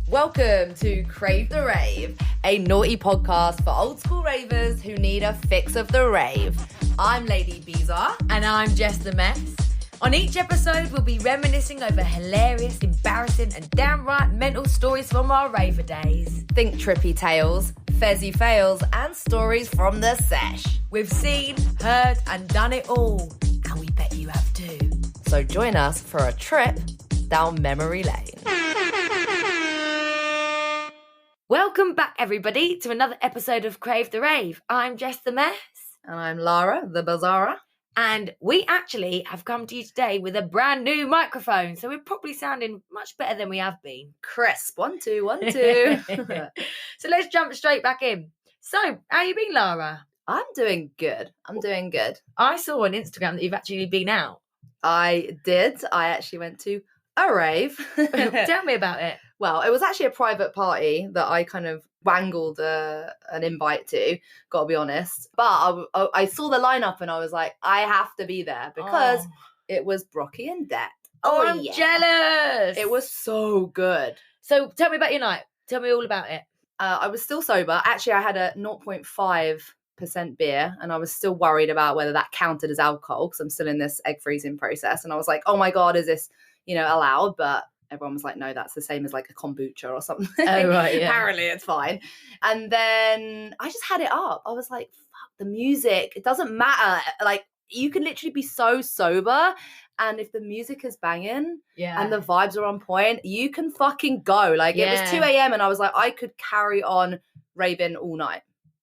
Welcome to Crave the Rave, a naughty podcast for old school ravers who need a fix of the rave. I'm Lady Bizarre. And I'm Jess the Mess. On each episode, we'll be reminiscing over hilarious, embarrassing, and downright mental stories from our raver days. Think trippy tales, fezzy fails, and stories from the sesh. We've seen, heard, and done it all. And we bet you have too. So join us for a trip down memory lane. Welcome back, everybody, to another episode of Crave the Rave. I'm Jess the Mess. And I'm Lara, the Bizarra. And we actually have come to you today with a brand new microphone. So we're probably sounding much better than we have been. Crisp. 1, 2, 1, 2. So let's jump straight back in. So, how you been, Lara? I'm doing good. I saw on Instagram that you've actually been out. I did. I actually went to a rave. Tell me about it. Well, it was actually a private party that I kind of wangled an invite to, gotta be honest. But I saw the lineup and I was like, I have to be there because it was Brocky and Det. Oh, I'm jealous. It was so good. So tell me about your night. Tell me all about it. I was still sober. Actually, I had a 0.5% beer and I was still worried about whether that counted as alcohol because I'm still in this egg freezing process. And I was like, oh my God, is this, allowed? But everyone was like, no, that's the same as like a kombucha or something. Oh, right, yeah. Apparently it's fine. And then I just had it up. I was like, fuck, the music. It doesn't matter. Like, you can literally be so sober. And if the music is banging and the vibes are on point, you can fucking go. Like, it was 2 a.m. and I was like, I could carry on raving all night.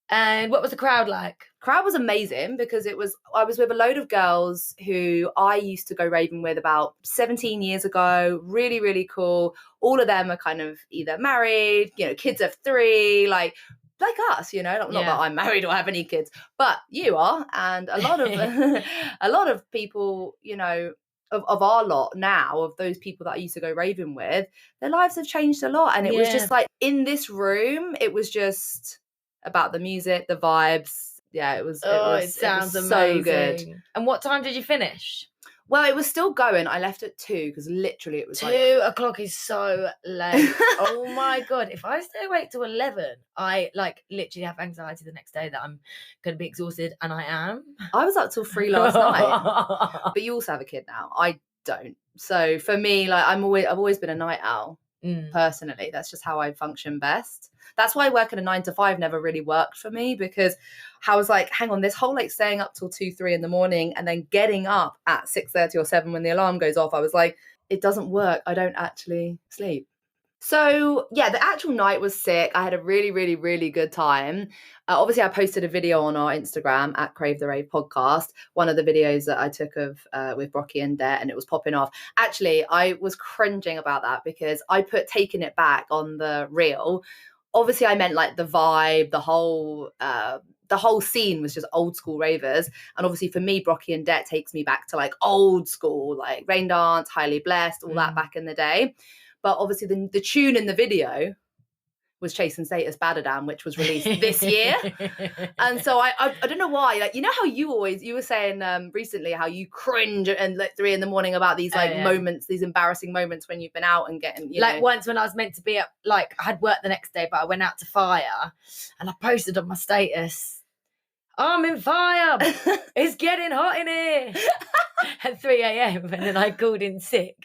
And what was the crowd like? Crowd was amazing because I was with a load of girls who I used to go raving with about 17 years ago. Really, really cool. All of them are kind of either married, kids of 3, like us, not that I'm married or have any kids, but you are. And a lot of a lot of people, of our lot now, of those people that I used to go raving with, their lives have changed a lot. And it was just like in this room, it was just about the music, the vibes. Yeah, it sounds amazing. So good. And what time did you finish? Well, it was still going. I left at 2 because literally it was 2 o'clock is so late. Oh my God. If I stay awake till 11, I literally have anxiety the next day that I'm going to be exhausted, and I am. I was up till 3 last night. But you also have a kid now. I don't. So for me, I've always been a night owl. Personally, that's just how I function best. That's why working a 9 to 5 never really worked for me, because I was like, hang on, this whole staying up till 2, 3 in the morning and then getting up at 6:30 or 7 when the alarm goes off. I was like, it doesn't work. I don't actually sleep. So yeah, the actual night was sick. I had a really, really, really good time. Obviously, I posted a video on our Instagram at Crave the Rave Podcast, one of the videos that I took of with Brocky and Det, and it was popping off. Actually, I was cringing about that because I put Taking It Back on the reel. Obviously, I meant the vibe, the whole scene was just old school ravers. And obviously for me, Brocky and Det takes me back to old school, Rain Dance, Highly Blessed, all that back in the day. But obviously the tune in the video was Chasing Status Badadam, which was released this year. And so I don't know why, how you were saying recently how you cringe at 3 a.m. about these moments, these embarrassing moments when you've been out and getting, once when I was meant to be up, I had work the next day, but I went out to fire and I posted on my status, I'm in fire. It's getting hot in here at 3 a.m. And then I called in sick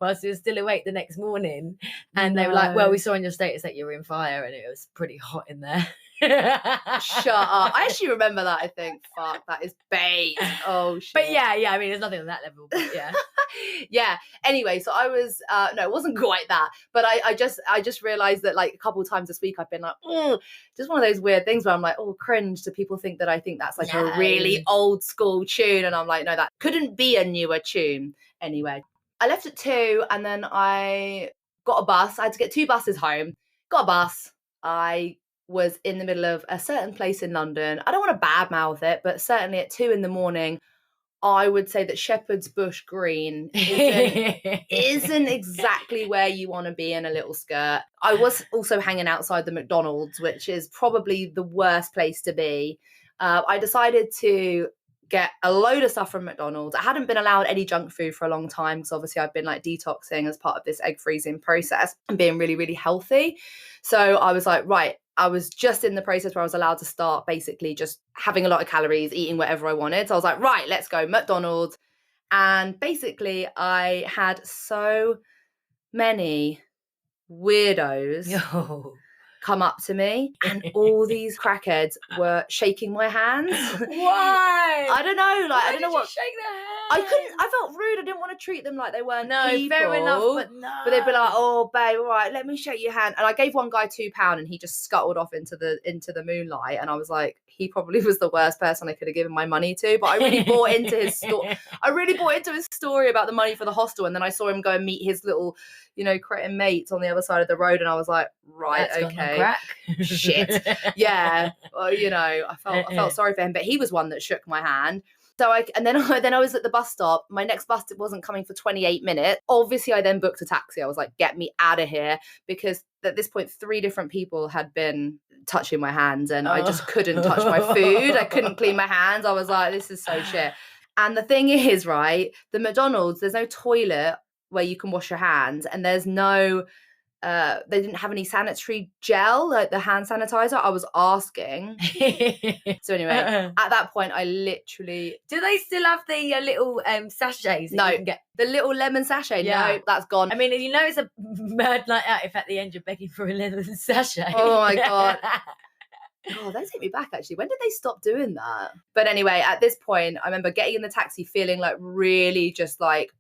whilst we were still awake the next morning. And they were like, well, we saw on your status that you were in fire and it was pretty hot in there. Shut up. I actually remember that. I think, fuck, that is bait. Oh shit. But yeah, I mean, there's nothing on that level, but yeah. Yeah. Anyway, so I was no, it wasn't quite that, but I just realized that a couple of times this week I've been just one of those weird things where I'm like, oh, cringe. Do people think that I think that's a really old school tune? And I'm like, no, that couldn't be a newer tune. Anyway, I left at 2 and then I got a bus. I had to get 2 buses home. Got a bus. I was in the middle of a certain place in London. I don't want to badmouth it, but certainly at 2 a.m, I would say that Shepherd's Bush Green isn't exactly where you want to be in a little skirt. I was also hanging outside the McDonald's, which is probably the worst place to be. I decided to get a load of stuff from McDonald's. I hadn't been allowed any junk food for a long time because obviously I've been like detoxing as part of this egg freezing process and being really, really healthy. So I was like, right, I was just in the process where I was allowed to start basically just having a lot of calories, eating whatever I wanted. So I was like, right, let's go McDonald's. And basically I had so many weirdos come up to me, and all these crackheads were shaking my hands. Why? I don't know. Like, Why I don't know what. shake their hand? I couldn't. I felt rude. I didn't want to treat them like they weren't people. Fair enough, but no. But they'd be like, "Oh, babe, all right, let me shake your hand." And I gave one guy £2, and he just scuttled off into the moonlight. And I was like, he probably was the worst person I could have given my money to. But I really bought into his story. I really bought into his story about the money for the hostel. And then I saw him go and meet his little, cretin mates on the other side of the road. And I was like, right, That's okay, crack. shit, yeah. Well, I felt sorry for him, but he was one that shook my hand. So then I was at the bus stop. My next bus wasn't coming for 28 minutes. Obviously, I then booked a taxi. I was like, get me out of here, because at this point, 3 different people had been touching my hands, and I just couldn't touch my food. I couldn't clean my hands. I was like, this is so shit. And the thing is, right, the McDonald's, there's no toilet where you can wash your hands, and there's no... they didn't have any sanitary gel, like the hand sanitizer. I was asking. So anyway, at that point, I literally... Do they still have the little sachets? No, you can get? The little lemon sachet. Yeah. No, that's gone. I mean, it's a mad night out if at the end you're begging for a lemon sachet. Oh my God. Oh, they take me back, actually. When did they stop doing that? But anyway, at this point, I remember getting in the taxi feeling like really just like,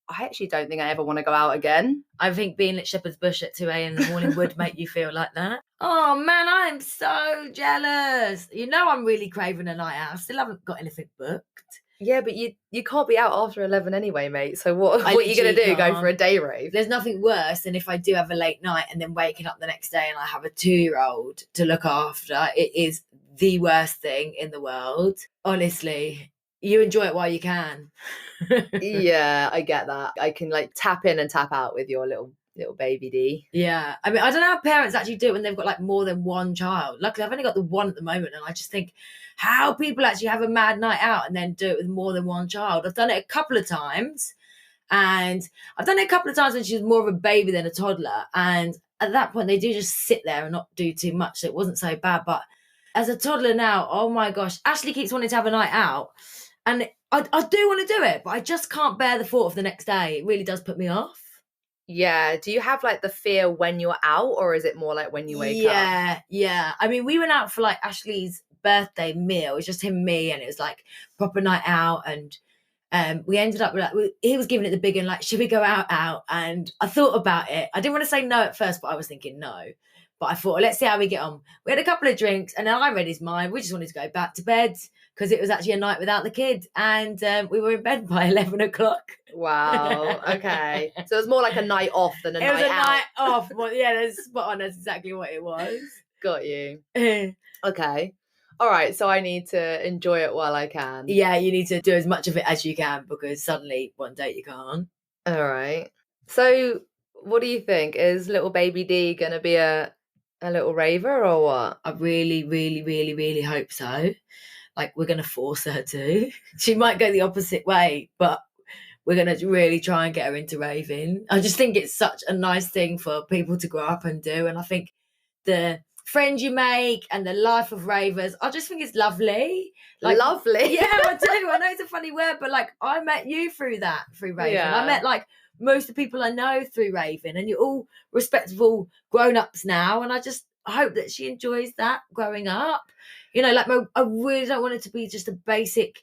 I actually don't think I ever want to go out again. I think being at Shepherd's Bush at 2 a.m. in the morning would make you feel like that. Oh man, I'm so jealous. I'm really craving a night out. I still haven't got anything booked. Yeah, but you can't be out after 11 anyway, mate. So what are you going to do? Go for a day rave? There's nothing worse than if I do have a late night and then waking up the next day and I have a 2-year-old to look after. It is the worst thing in the world. Honestly. You enjoy it while you can. Yeah, I get that. I can like tap in and tap out with your little baby D. Yeah. I mean, I don't know how parents actually do it when they've got like more than one child. Luckily, I've only got the one at the moment. And I just think how people actually have a mad night out and then do it with more than one child. I've done it a couple of times. And I've done it a couple of times when she was more of a baby than a toddler. And at that point, they do just sit there and not do too much. So it wasn't so bad. But as a toddler now, oh my gosh, Ashley keeps wanting to have a night out. And I do want to do it, but I just can't bear the thought of the next day. It really does put me off. Yeah. Do you have like the fear when you're out, or is it more like when you wake up? Yeah. I mean, we went out for like Ashley's birthday meal. It was just him and me, and it was like proper night out. And we ended up with like, he was giving it the big one, like, should we go out? And I thought about it. I didn't want to say no at first, but I was thinking no. But I thought, let's see how we get on. We had a couple of drinks, and then I read his mind. We just wanted to go back to bed because it was actually a night without the kid. And we were in bed by 11 o'clock. Wow. Okay. So it was more like a night off than a night out. It was a night off. Well, yeah, that's spot on. That's exactly what it was. Got you. Okay. All right. So I need to enjoy it while I can. Yeah, you need to do as much of it as you can because suddenly one day you can't. All right. So what do you think? Is little baby D going to be a little raver or what? I really, really, really, really hope so. Like, we're going to force her to. She might go the opposite way, but we're going to really try and get her into raving. I just think it's such a nice thing for people to grow up and do. And I think the friends you make and the life of ravers, I just think it's lovely. Like, lovely? Yeah, I do. I know it's a funny word, but like, I met you through raving. Yeah. I met like most of the people I know through raving, and you're all respectable grown-ups now. And I just hope that she enjoys that growing up. Like I really don't want it to be just a basic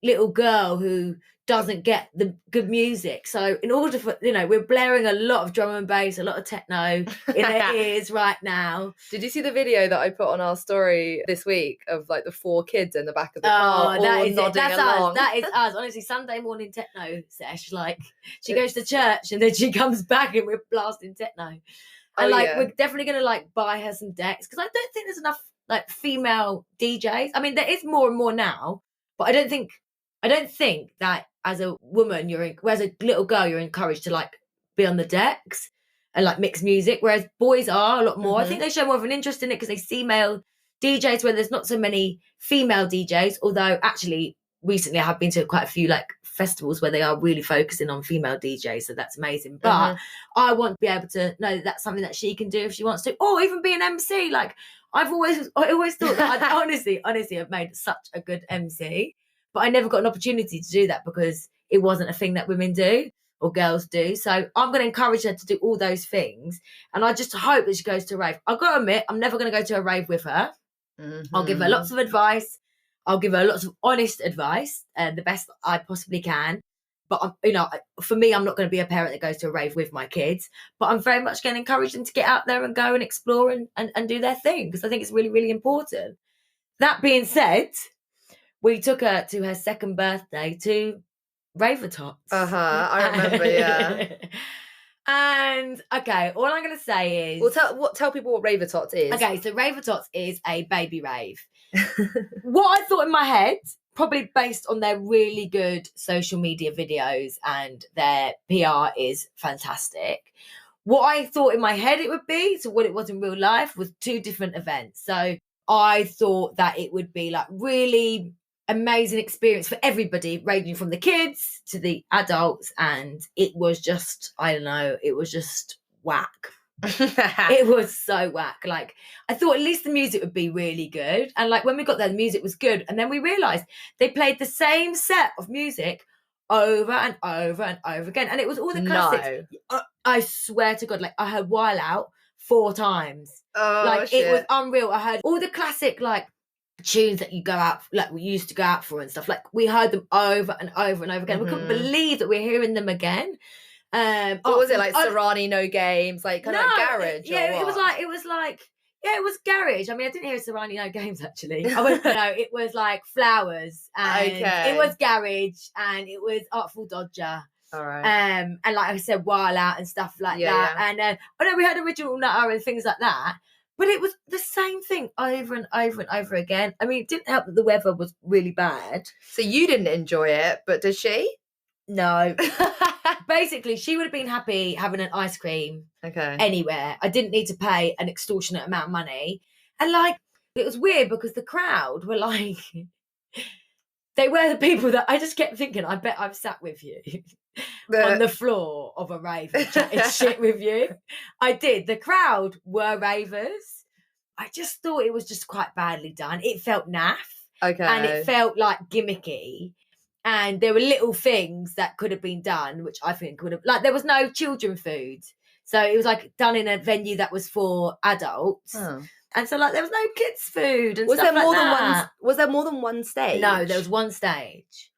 little girl who doesn't get the good music. So in order for, we're blaring a lot of drum and bass, a lot of techno in her ears right now. Did you see the video that I put on our story this week of like the 4 kids in the back of the car? Oh, that is it. That's along? Us. That is us. Honestly, Sunday morning techno sesh. Like, she goes to church and then she comes back and we're blasting techno. And we're definitely going to like buy her some decks because I don't think there's enough like female DJs. I mean, there is more and more now, but I don't think that as a woman, as a little girl, you're encouraged to like be on the decks and like mix music, whereas boys are a lot more. I think they show more of an interest in it because they see male DJs where there's not so many female DJs, although actually recently I have been to quite a few like festivals where they are really focusing on female DJs, so that's amazing. But I want to be able to know that that's something that she can do if she wants to, or even be an MC. Like I always thought that honestly I've made such a good MC, but I never got an opportunity to do that because it wasn't a thing that women do or girls do. So I'm going to encourage her to do all those things, and I just hope that she goes to a rave. I've got to admit, I'm never going to go to a rave with her. I'll give her lots of advice. I'll give her lots of honest advice, and the best I possibly can. But for me, I'm not going to be a parent that goes to a rave with my kids. But I'm very much going to encourage them to get out there and go and explore and do their thing, because I think it's really, really important. That being said, we took her to her second birthday to Raver Tots. I remember, yeah. And okay, all I'm going to say is... Well, tell people what Raver Tots is. Okay, so Raver Tots is a baby rave. What I thought in my head, probably based on their really good social media videos and their PR is fantastic. What I thought in my head it would be, so what it was in real life, was 2 different events. So I thought that it would be like really amazing experience for everybody, ranging from the kids to the adults, and it was just, I don't know, it was just whack. It was so whack. Like I thought at least the music would be really good, and like when we got there the music was good, and then we realized they played the same set of music over and over and over again, and it was all the classics. No. I swear to God, like I heard While Out 4 times. Like shit. It was unreal. I heard all the classic like tunes that you go out, like we used to go out for and stuff. Like we heard them over and over and over again. We couldn't believe that we're hearing them again. What was it like? Serrani No Games, like kind of like garage? Yeah, it was like it was garage. I mean, I didn't hear Serrani No Games actually. It was like Flowers, and it was garage, and it was Artful Dodger. All right. And like I said, While Out and stuff like that. Yeah. And we had Original Nutter and things like that. But it was the same thing over and over and over again. I mean, it didn't help that the weather was really bad. So you didn't enjoy it, but did she? No. Basically, she would have been happy having an ice cream anywhere. I didn't need to pay an extortionate amount of money. And like, it was weird because the crowd were like, they were the people that I just kept thinking, I bet I've sat with you on the floor of a rave and chatted shit with you. I did. The crowd were ravers. I just thought it was just quite badly done. It felt naff. Okay. And it felt like gimmicky. And there were little things that could have been done, which I think would have, like, there was no children food. So it was like done in a venue that was for adults. Oh. And so like there was no kids food and stuff like that. Was there more than one stage? No, there was one stage.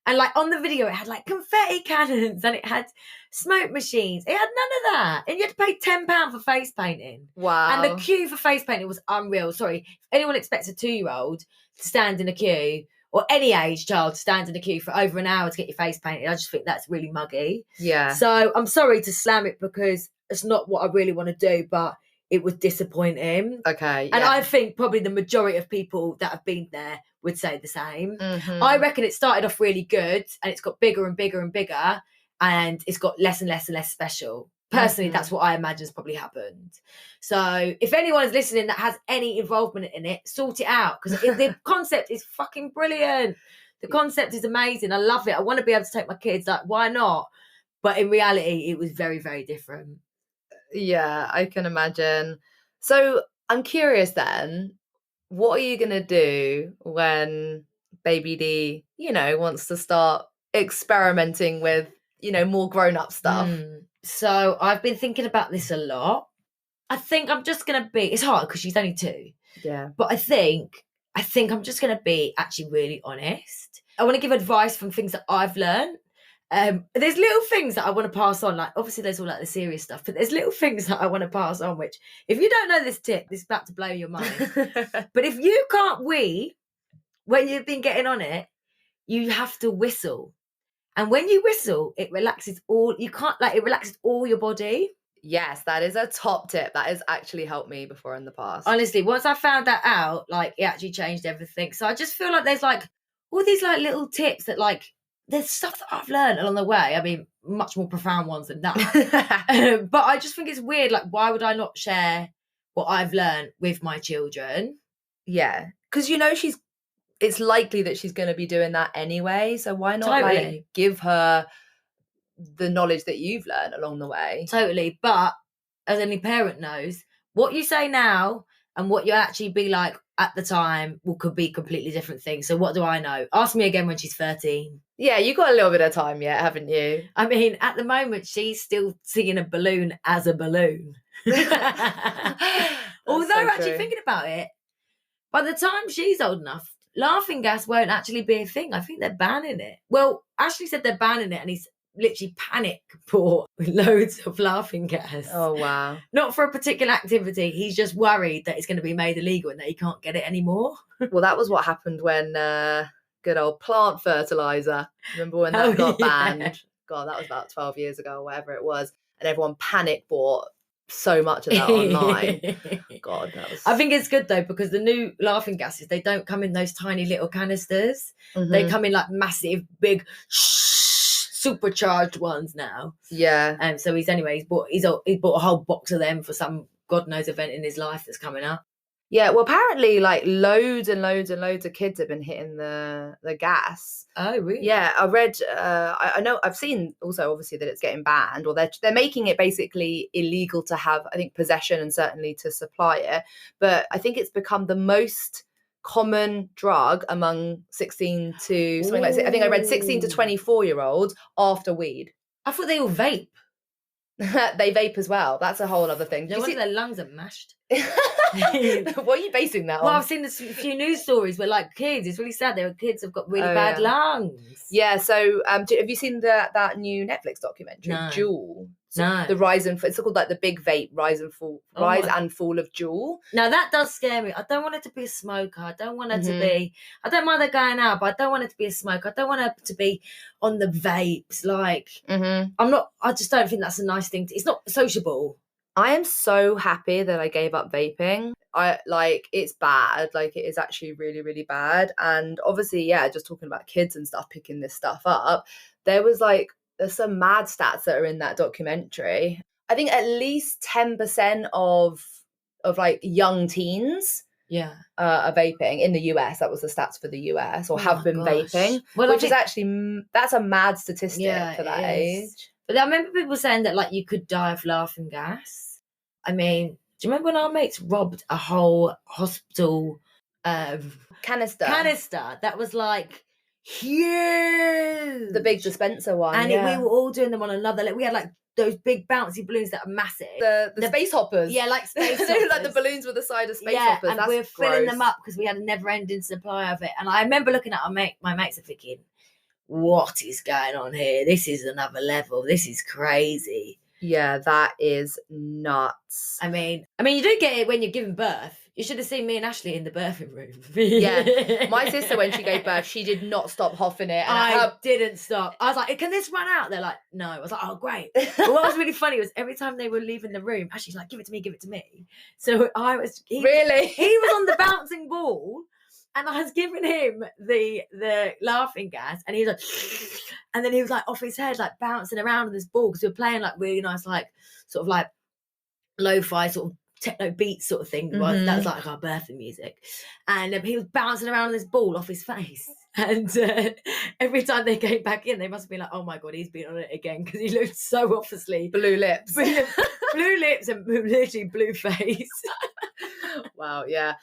And like on the video, it had like confetti cannons and it had smoke machines. It had none of that. And you had to pay £10 for face painting. Wow. And the queue for face painting was unreal. Sorry, if anyone expects a 2-year-old to stand in a queue, or any age child to stand in a queue for over an hour to get your face painted, I just think that's really muggy. Yeah. So I'm sorry to slam it because it's not what I really want to do, but it was disappointing. Okay. And I think probably the majority of people that have been there would say the same. Mm-hmm. I reckon it started off really good and it's got bigger and bigger and bigger and it's got less and less and less special. Personally, that's what I imagine has probably happened. So if anyone's listening that has any involvement in it, sort it out because the concept is fucking brilliant. The concept is amazing. I love it. I want to be able to take my kids. Like, why not? But in reality, it was very, very different. Yeah, I can imagine. So I'm curious then, what are you going to do when Baby D, wants to start experimenting with, more grown-up stuff? So I've been thinking about this a lot. I think I'm just going to be, it's hard because she's only 2. Yeah. But I think I'm just going to be actually really honest. I want to give advice from things that I've learned. There's little things that I want to pass on. Like, obviously there's all like the serious stuff, but there's little things that I want to pass on, which if you don't know this tip, this is about to blow your mind. But if you can't wee when you've been getting on it, you have to whistle. And when you whistle, it relaxes all your body. Yes, that is a top tip. That has actually helped me before in the past. Honestly, once I found that out, like it actually changed everything. So I just feel like there's like all these like little tips that like, there's stuff that I've learned along the way. I mean, much more profound ones than that. But I just think it's weird. Like, why would I not share what I've learned with my children? Yeah. Because, it's likely that she's going to be doing that anyway. So why not like give her the knowledge that you've learned along the way? Totally. But as any parent knows, what you say now and what you actually be like at the time could be completely different things. So what do I know? Ask me again when she's 13. Yeah, you got a little bit of time yet, haven't you? I mean, at the moment, she's still seeing a balloon as a balloon. Although, so actually true. thinking about it, by the time she's old enough, laughing gas won't actually be a thing. I think they're banning it. Well, Ashley said they're banning it, and he's literally panic bought loads of laughing gas. Oh, wow. Not for a particular activity. He's just worried that it's going to be made illegal and that he can't get it anymore. Well, that was what happened when good old plant fertilizer. Remember when that got banned? God, that was about 12 years ago or whatever it was. And everyone panic bought so much of that online. God, that was... I think it's good though, because the new laughing gases, they don't come in those tiny little canisters. Mm-hmm. They come in like massive, big, supercharged ones now. Yeah. So he bought a whole box of them for some God knows event in his life that's coming up. Yeah, well, apparently, like loads and loads and loads of kids have been hitting the gas. Oh, really? Yeah, I read. I know. I've seen also, obviously, that it's getting banned, or they're making it basically illegal to have, I think, possession and certainly to supply it. But I think it's become the most common drug among 16 to something like. I think I read 16 to 24-year-olds after weed. I thought they all vape. They vape as well. That's a whole other thing. No wonder their lungs are mashed. What are you basing that on? Well, I've seen a few news stories where like kids, it's really sad. There are kids who've got really bad lungs. Yeah. So have you seen that new Netflix documentary, No. Juul? No. The rise and it's called like the Big Vape Rise and Fall of Juul. Now that does scare me. I don't want it to be a smoker. I don't want it to be. I don't mind her going out, but I don't want it to be a smoker. I don't want her to be on the vapes. Like I'm not. I just don't think that's a nice thing. It's not sociable. I am so happy that I gave up vaping. It's bad. Like, it is actually really, really bad. And obviously, yeah, just talking about kids and stuff, picking this stuff up, there's some mad stats that are in that documentary. I think at least 10% of like young teens are vaping in the US. That was the stats for the US, or have been vaping, which is actually, that's a mad statistic for that age. But I remember people saying that like you could die of laughing gas. I mean, do you remember when our mates robbed a whole hospital canister that was like huge, the big dispenser one, and we were all doing them on another. Like we had like those big bouncy balloons that are massive, the space hoppers. Yeah, like space hoppers. Like the balloons with the side of space hoppers. And we were filling them up because we had a never-ending supply of it. And I remember looking at my mates and thinking, what is going on here? This is another level. This is crazy. Yeah, that is nuts. I mean, you do get it when you're giving birth. You should have seen me and Ashley in the birthing room. Yeah. My sister, when she gave birth, she did not stop huffing it. And I didn't stop. I was like, can this run out? They're like, no. I was like, oh, great. But what was really funny was every time they were leaving the room, Ashley's like, give it to me. So really? He was on the bouncing ball. And I was giving him the laughing gas, and he was like, and then he was like off his head, like bouncing around on this ball, because we were playing like really nice, like sort of like lo-fi sort of techno beats sort of thing. Mm-hmm. That was like our birthday music, and he was bouncing around on this ball off his face. And every time they came back in, they must have been like, oh my God, he's been on it again, because he looked so obviously blue lips and literally blue face. Wow, yeah.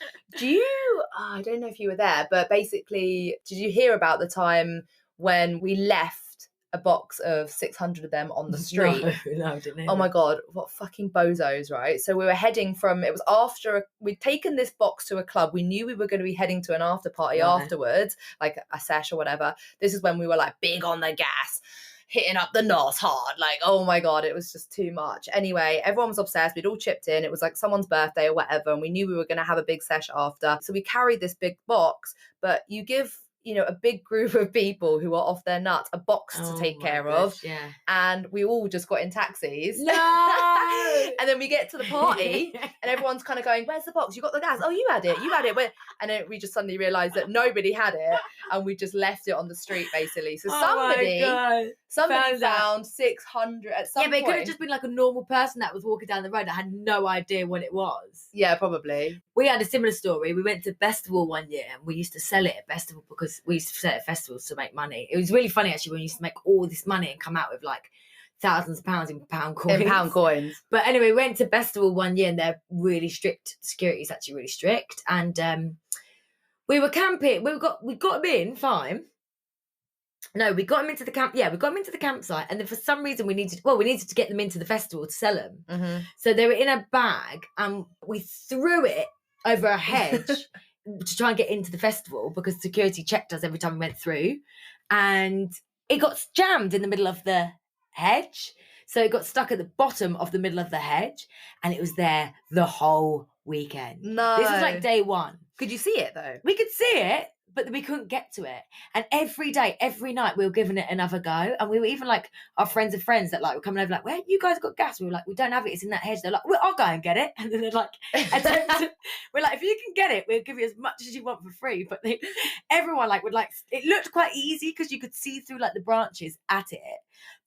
I don't know if you were there, but basically, did you hear about the time when we left a box of 600 of them on the street? No, I didn't hear Oh my God, what fucking bozos, right? So we were heading it was after, we'd taken this box to a club. We knew we were going to be heading to an after party afterwards, like a sesh or whatever. This is when we were like big on the gas, hitting up the nos hard, like, oh my God, it was just too much. Anyway, everyone was obsessed. We'd all chipped in. It was like someone's birthday or whatever, and we knew we were going to have a big sesh after. So we carried this big box, but you give you know, a big group of people who are off their nuts, a box to take care of. Yeah. And we all just got in taxis. No! And then we get to the party and everyone's kind of going, where's the box? You got the gas? Oh, you had it. And then we just suddenly realised that nobody had it and we just left it on the street, basically. So somebody found 600 at some point. Yeah, but it could have just been like a normal person that was walking down the road that had no idea what it was. Yeah, probably. We had a similar story. We went to Festival one year and we used to sell it at Festival because we used to sell it at festivals to make money. It was really funny, actually, when we used to make all this money and come out with like thousands of pounds in pound coins. But anyway, we went to Festival one year and they're really strict. Security is actually really strict. And we were camping. We got them in, fine. No, we got them into the camp. Yeah, we got them into the campsite, and then for some reason we needed to get them into the festival to sell them. Mm-hmm. So they were in a bag, and we threw it over a hedge to try and get into the festival because security checked us every time we went through, and it got jammed in the middle of the hedge. So it got stuck at the bottom of the middle of the hedge, and it was there the whole weekend. No, this was like day one. Could you see it though? We could see it, but we couldn't get to it. And every day, every night, we were giving it another go. And we were even like, our friends of friends that like were coming over like, where you guys got gas? We were like, we don't have it. It's in that hedge. They're like, well, I'll go and get it. And then they're like, we're like, if you can get it, we'll give you as much as you want for free. But everyone like would like, it looked quite easy because you could see through like the branches at it.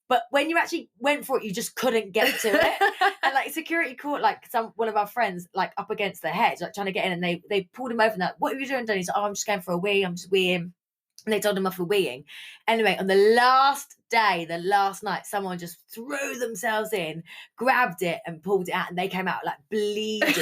But when you actually went for it, you just couldn't get to it. And like security caught like one of our friends like up against the hedge, like trying to get in, and they pulled him over and like, what are you doing, Danny? He's like, oh, I'm just going for a wee. I'm just weeing. And they told him off for weeing. Anyway, on the last day, the last night, someone just threw themselves in, grabbed it and pulled it out, and they came out like bleeding.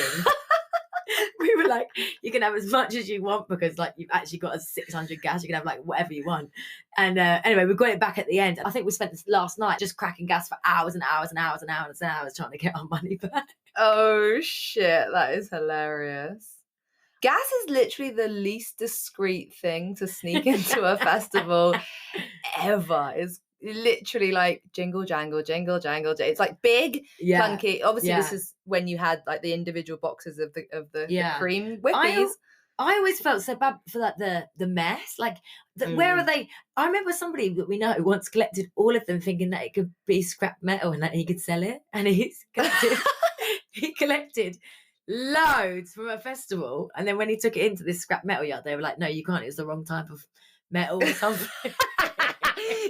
We were like, you can have as much as you want because like you've actually got a 600 gas. You can have like whatever you want. And anyway, we got it back at the end. I think we spent this last night just cracking gas for hours and hours and hours and hours and hours trying to get our money back. Oh shit, that is hilarious. Gas is literally the least discreet thing to sneak into a festival ever. It's literally like jingle jangle, jingle jangle. It's like big, clunky. Obviously, this is when you had like the individual boxes of the cream whippies. I always felt so bad for like the mess. Like, where are they? I remember somebody that we know once collected all of them, thinking that it could be scrap metal and that he could sell it. And he collected loads from a festival, and then when he took it into this scrap metal yard, they were like, no, you can't, it's the wrong type of metal or something.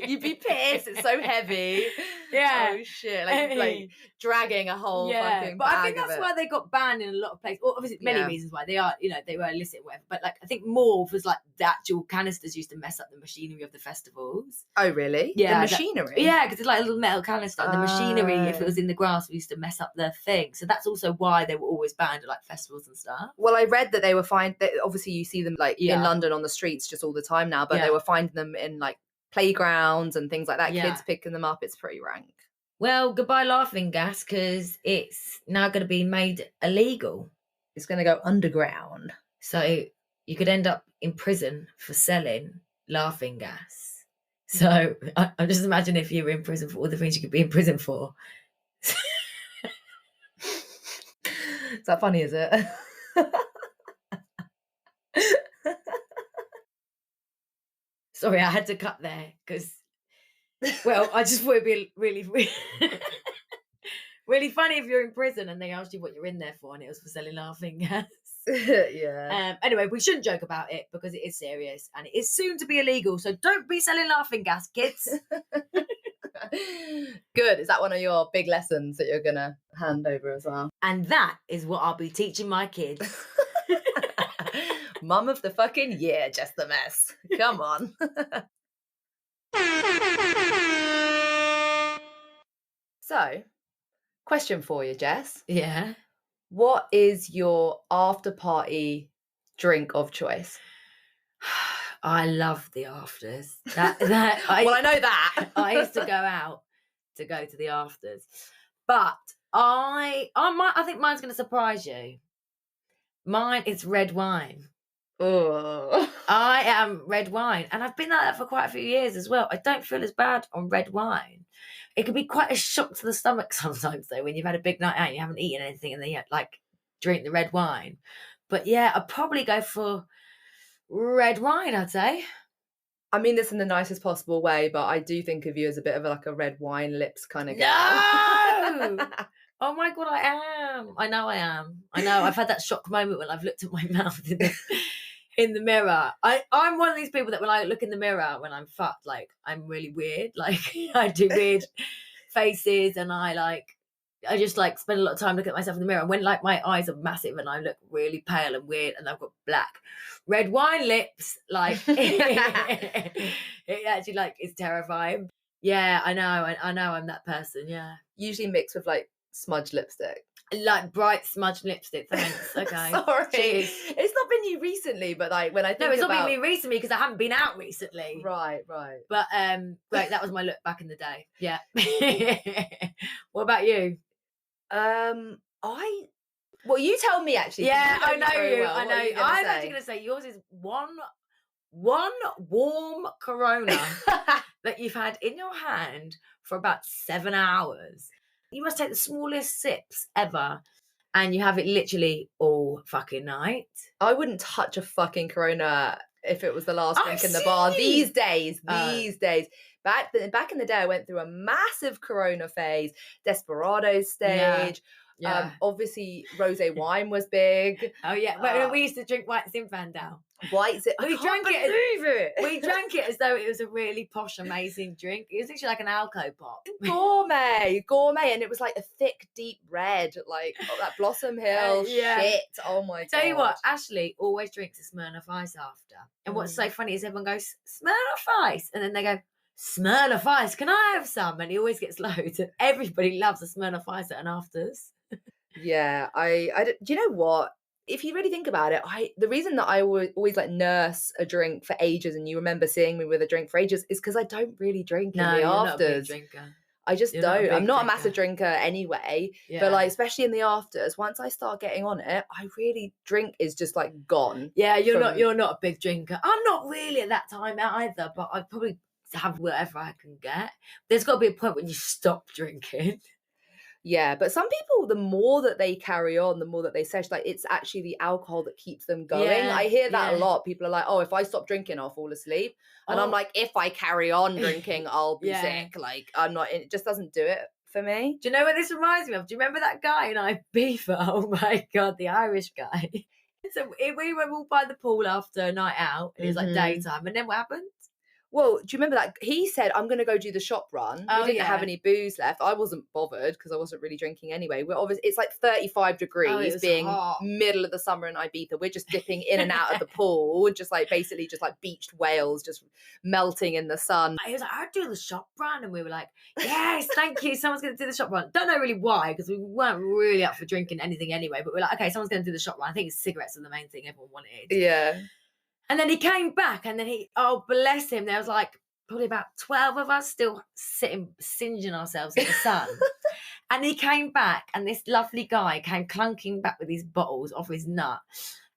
You'd be pissed, it's so heavy. Yeah. Oh shit, like dragging a whole fucking but bag I think that's why they got banned in a lot of places. Well, obviously many reasons why they are, they were illicit or whatever, but like I think more was like the actual canisters used to mess up the machinery of the festivals. Oh really? Yeah, the machinery. Because it's like a little metal canister, and the machinery, if it was in the grass, we used to mess up the thing. So that's also why they were always banned at like festivals and stuff. Well, I read that they were fined. Obviously, you see them like in London on the streets just all the time now, but they were finding them in like playgrounds and things like that. Kids picking them up. It's pretty rank. Well, goodbye laughing gas, because it's now going to be made illegal. It's going to go underground. So you could end up in prison for selling laughing gas. So I just imagine if you were in prison for all the things you could be in prison for. Is that funny, is it? Sorry, I had to cut there because, well, I just thought it'd be really, really funny if you're in prison and they asked you what you're in there for, and it was for selling laughing gas. Yeah. Anyway, we shouldn't joke about it because it is serious and it is soon to be illegal. So don't be selling laughing gas, kids. Good. Is that one of your big lessons that you're going to hand over as well? And that is what I'll be teaching my kids. Mum of the fucking year, just the mess. Come on. So, question for you, Jess. Yeah. What is your after party drink of choice? I love the afters. Well, I know that. I used to go out to go to the afters, but I think mine's going to surprise you. Mine is red wine. Oh, I am red wine, and I've been like that for quite a few years as well. I don't feel as bad on red wine. It can be quite a shock to the stomach sometimes, though, when you've had a big night out and you haven't eaten anything, and then you like drink the red wine. But yeah, I'd probably go for red wine, I'd say. I mean this in the nicest possible way, but I do think of you as a bit of like a red wine lips kind of girl. No! Oh my God, I am. I know I am. I know. I've had that shock moment when I've looked at my mouth in the mirror. I'm one of these people that when I look in the mirror when I'm fucked, like I'm really weird. Like I do weird faces and I just like spend a lot of time looking at myself in the mirror. And when like my eyes are massive and I look really pale and weird and I've got black red wine lips, like it actually like is terrifying. Yeah, I know I'm that person. Yeah, usually mixed with like smudge lipstick. Like bright smudge lipstick. Thanks. Okay. Sorry. Cheers. It's not been you recently, but like when I think no, it's about... not been me recently because I haven't been out recently. Right. But great, that was my look back in the day. Yeah. What about you? Well, you tell me actually. Yeah, I know you. Well. I know. I'm actually going to say yours is one warm Corona that you've had in your hand for about 7 hours. You must take the smallest sips ever, and you have it literally all fucking night. I wouldn't touch a fucking Corona if it was the last drink in the bar. These days. Back in the day, I went through a massive Corona phase, Desperado stage. Yeah. Obviously, rosé wine was big. Oh yeah, we used to drink White Zinfandel. We drank it. We drank it as though it was a really posh, amazing drink. It was actually like an alco pop. Gourmet, and it was like a thick, deep red, like that Blossom Hill shit. Oh my God. Tell you what, Ashley always drinks a Smirnoff Ice after. And what's so funny is everyone goes, Smirnoff Ice, and then they go, Smirnoff Ice, can I have some? And he always gets loads, and everybody loves a Smirnoff Ice at an afters. Yeah, do you know what? If you really think about it, the reason that I would always like nurse a drink for ages, and you remember seeing me with a drink for ages, is because I don't really drink in the afters. Not a big drinker. I just don't. I'm not a massive drinker anyway, but like especially in the afters, once I start getting on it, drink is just like gone. Yeah, you're not a big drinker. I'm not really at that time either, but I probably have whatever I can get. There's got to be a point when you stop drinking. Yeah, but some people, the more that they carry on, the more that they sesh, like it's actually the alcohol that keeps them going. Yeah, I hear that a lot. People are like, oh, if I stop drinking, I'll fall asleep. And I'm like, if I carry on drinking, I'll be sick. Like it just doesn't do it for me. Do you know what this reminds me of? Do you remember that guy in Ibiza? Oh my God, the Irish guy. So we were all by the pool after a night out. It was like daytime. And then what happened? Well, do you remember that? He said, I'm going to go do the shop run. We didn't have any booze left. I wasn't bothered because I wasn't really drinking anyway. We're obviously, it's like 35 degrees being hot. Middle of the summer in Ibiza. We're just dipping in and out of the pool, just like basically just like beached whales just melting in the sun. He was like, I'll do the shop run. And we were like, yes, thank you. Someone's going to do the shop run. Don't know really why because we weren't really up for drinking anything anyway. But we're like, okay, someone's going to do the shop run. I think cigarettes are the main thing everyone wanted. Yeah. And then he came back and then oh, bless him. There was like probably about 12 of us still sitting, singeing ourselves in the sun. And he came back and this lovely guy came clunking back with these bottles off his nut.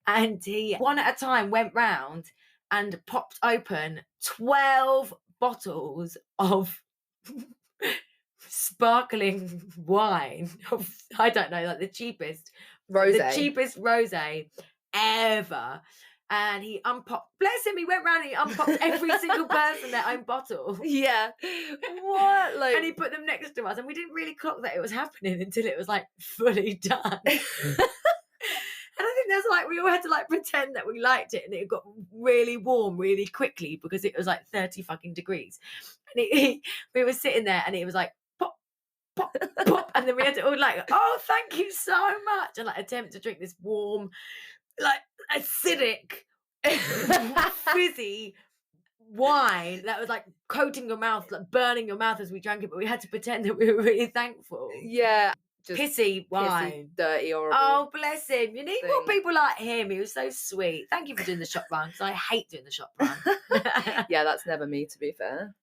And he, one at a time, went round and popped open 12 bottles of sparkling wine. I don't know, like the cheapest rosé ever. And he unpopped, bless him, he went round and he unpopped every single person their own bottle. Yeah. What? Like... And he put them next to us and we didn't really clock that it was happening until it was like fully done. And I think there's like, we all had to like pretend that we liked it and it got really warm really quickly because it was like 30 fucking degrees. And we were sitting there and it was like, pop, pop, pop. And then we had to all like, oh, thank you so much. And like attempt to drink this warm, like acidic, fizzy wine that was like coating your mouth, like burning your mouth as we drank it, but we had to pretend that we were really thankful. Yeah. Just pissy wine. Pissy, dirty, horrible. Oh, bless him. You need more people like him. He was so sweet. Thank you for doing the shop run, because I hate doing the shop run. Yeah, that's never me, to be fair.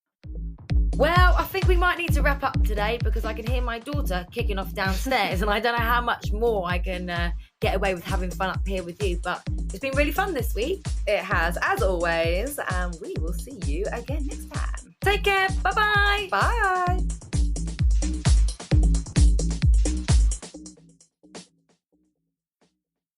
Well, I think we might need to wrap up today because I can hear my daughter kicking off downstairs and I don't know how much more I can get away with having fun up here with you, but it's been really fun this week. It has, as always, and we will see you again next time. Take care. Bye-bye. Bye.